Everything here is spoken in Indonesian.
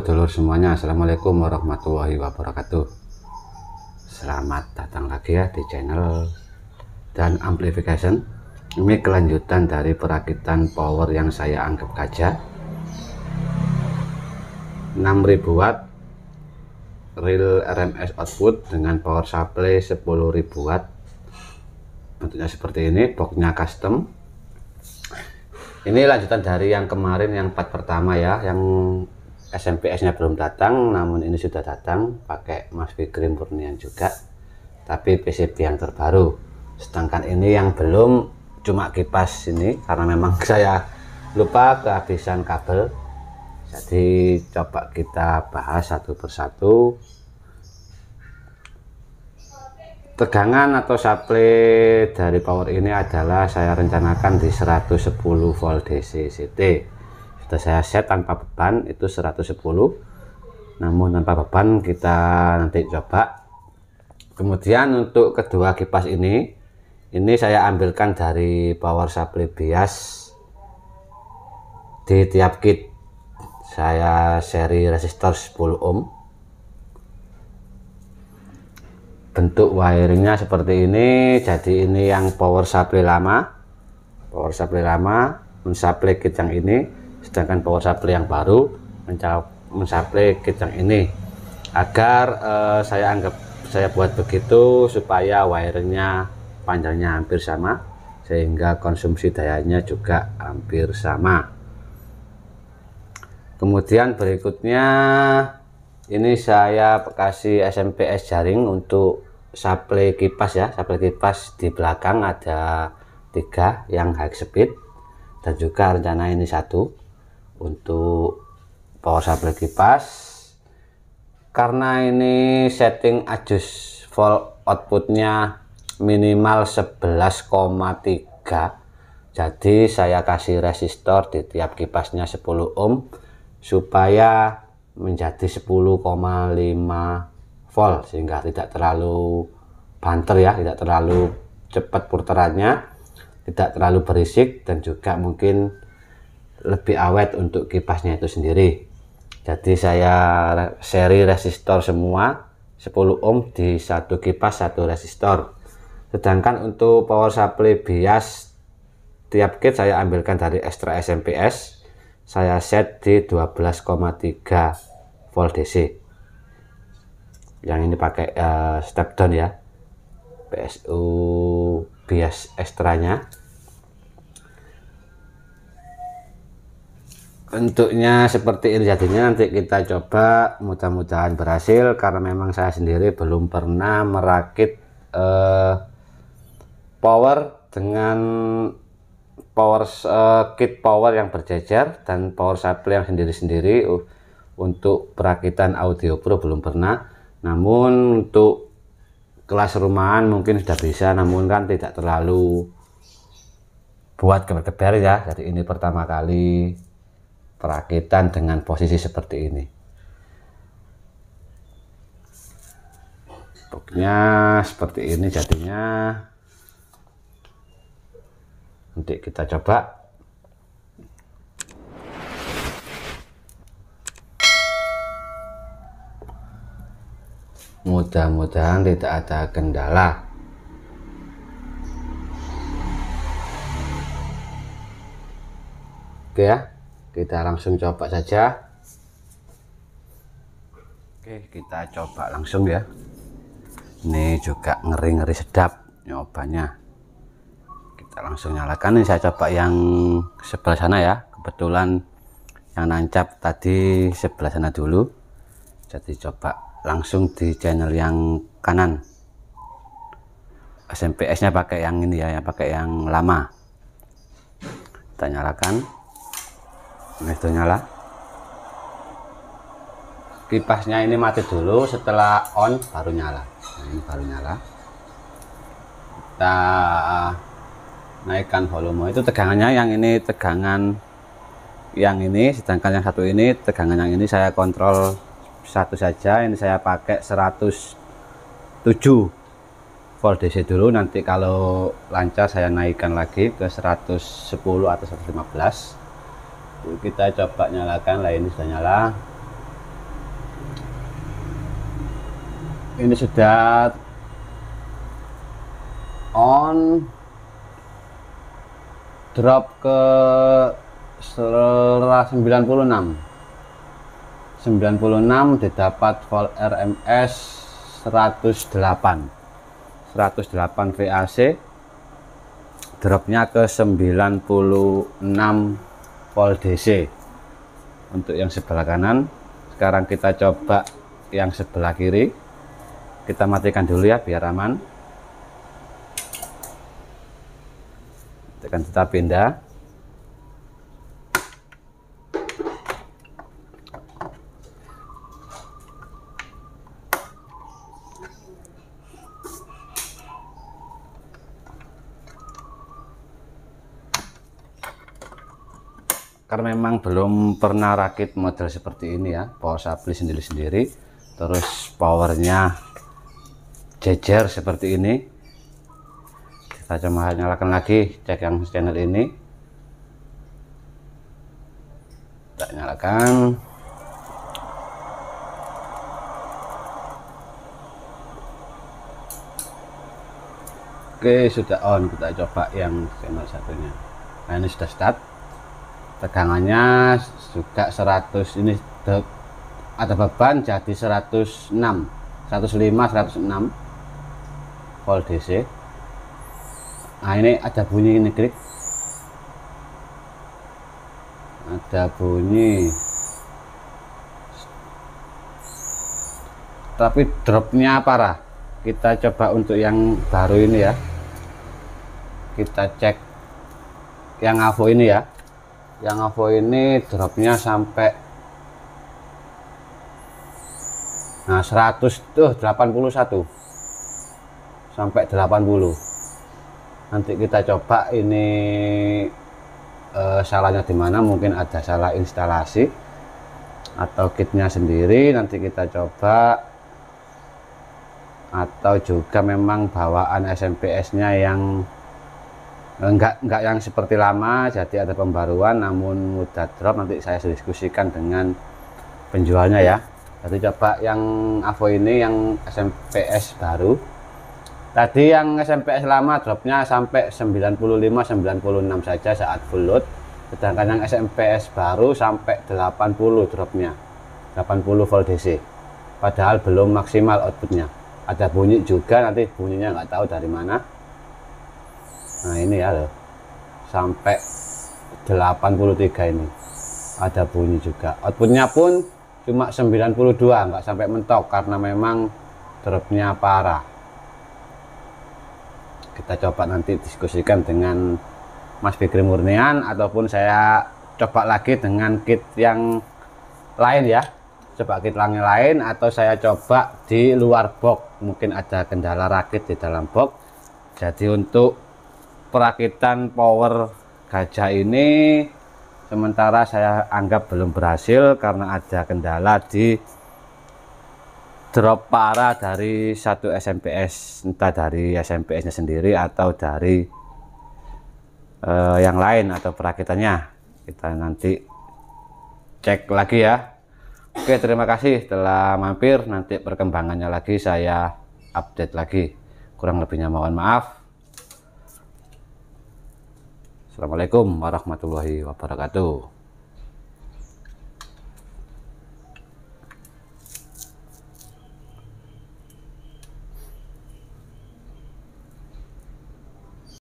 dulur semuanya, assalamualaikum warahmatullahi wabarakatuh. Selamat datang lagi ya di channel dan amplification. Ini kelanjutan dari perakitan power yang saya anggap gajah. 6000 watt real RMS output dengan power supply 10.000 watt. Bentuknya seperti ini, boxnya custom. Ini lanjutan dari yang kemarin, yang part pertama ya, yang SMPS-nya belum datang, namun ini sudah datang pakai MOSFET Green murnian juga, tapi PCB yang terbaru. Sedangkan ini yang belum, cuma kipas ini karena memang saya lupa kehabisan kabel. Jadi coba kita bahas satu persatu. Tegangan atau supply dari power ini adalah saya rencanakan di 110 volt DC CT. Sudah saya set tanpa beban itu 110, namun tanpa beban kita nanti coba. Kemudian untuk kedua kipas ini saya ambilkan dari power supply bias di tiap kit. Saya seri resistor 10 ohm. Bentuk wiringnya seperti ini. Jadi ini yang power supply lama, mensupply kit yang ini, sedangkan power supply yang baru mensupply kit yang ini. Agar saya buat begitu supaya wiringnya panjangnya hampir sama, sehingga konsumsi dayanya juga hampir sama. Kemudian berikutnya ini saya kasih SMPS jaring untuk supply kipas ya. Supply kipas di belakang ada 3 yang high speed, dan juga rencana ini 1 untuk power supply kipas. Karena ini setting adjust volt outputnya minimal 11,3, jadi saya kasih resistor di tiap kipasnya 10 ohm supaya menjadi 10,5 volt, sehingga tidak terlalu banter ya, tidak terlalu cepat putarannya, tidak terlalu berisik, dan juga mungkin lebih awet untuk kipasnya itu sendiri. Jadi saya seri resistor semua 10 ohm di satu kipas, satu resistor. Sedangkan untuk power supply bias tiap kit saya ambilkan dari extra SMPS, saya set di 12,3 volt DC. Yang ini pakai step down ya, PSU bias ekstranya. Bentuknya seperti ini jadinya. Nanti kita coba, mudah-mudahan berhasil, karena memang saya sendiri belum pernah merakit power dengan kit power yang berjejer dan power supply yang sendiri-sendiri. Untuk perakitan audio pro belum pernah, namun untuk kelas rumahan mungkin sudah bisa, namun kan tidak terlalu buat geber-geber ya. Jadi ini pertama kali perakitan dengan posisi seperti ini. Boxnya seperti ini jadinya. Nanti kita coba. Mudah-mudahan tidak ada kendala. Oke ya, kita langsung coba saja. Oke, kita coba langsung ya. Ini juga ngeri-ngeri sedap nyobanya. Kita langsung nyalakan. Ini saya coba yang sebelah sana ya. Kebetulan yang nancap tadi sebelah sana dulu. Jadi coba langsung di channel yang kanan. SMPS-nya pakai yang ini ya, yang pakai yang lama. Kita nyalakan. Nah, itu nyala. Kipasnya ini mati dulu, setelah on baru nyala. Nah, ini baru nyala. Kita naikkan volume. Itu tegangannya, yang ini tegangan yang ini, sedangkan yang satu ini tegangan yang ini saya kontrol satu saja. Ini saya pakai 107 volt DC dulu, nanti kalau lancar saya naikkan lagi ke 110 atau 115. Kita coba nyalakan. Lah, ini sudah nyala. Ini sudah on, drop ke 96 didapat volt RMS 108 VAC, dropnya ke 96 volt DC untuk yang sebelah kanan. Sekarang kita coba yang sebelah kiri, kita matikan dulu ya biar aman. Tekan kita pindah. Karena memang belum pernah rakit model seperti ini ya, power supply sendiri-sendiri, terus powernya jejer seperti ini. Kita coba nyalakan lagi, cek yang channel ini, kita nyalakan. Oke, sudah on. Kita coba yang channel satunya. Nah, ini sudah start. Tegangannya juga 100, ini ada beban jadi 106 106 volt DC. Nah, ini ada bunyi, ini klik, ada bunyi, tapi dropnya parah. Kita coba untuk yang baru ini ya, kita cek yang AVO ini ya. Yang AVO ini dropnya sampai 81 sampai 80. Nanti kita coba ini salahnya di mana, mungkin ada salah instalasi atau kitnya sendiri, nanti kita coba, atau juga memang bawaan SMPS-nya yang enggak yang seperti lama, jadi ada pembaruan namun mudah drop. Nanti saya diskusikan dengan penjualnya ya. Jadi coba yang AVO ini yang SMPS baru. Tadi yang SMPS lama dropnya sampai 95-96 saja saat full load, sedangkan yang SMPS baru sampai 80 dropnya, 80 volt DC, padahal belum maksimal outputnya. Ada bunyi juga, nanti bunyinya nggak tahu dari mana. Nah ini ya loh, sampai 83 ini ada bunyi juga. Outputnya pun cuma 92, nggak sampai mentok karena memang dropnya parah. Kita coba nanti diskusikan dengan Mas Fikri Murnian, ataupun saya coba lagi dengan kit yang lain ya, coba kit yang lain, atau saya coba di luar box, mungkin ada kendala rakit di dalam box. Jadi untuk perakitan power gajah ini sementara saya anggap belum berhasil karena ada kendala di drop parah dari satu SMPS, entah dari SMPS nya sendiri atau dari yang lain atau perakitannya. Kita nanti cek lagi ya. Oke, terima kasih telah mampir. Nanti perkembangannya lagi saya update lagi. Kurang lebihnya mohon maaf. Assalamualaikum warahmatullahi wabarakatuh.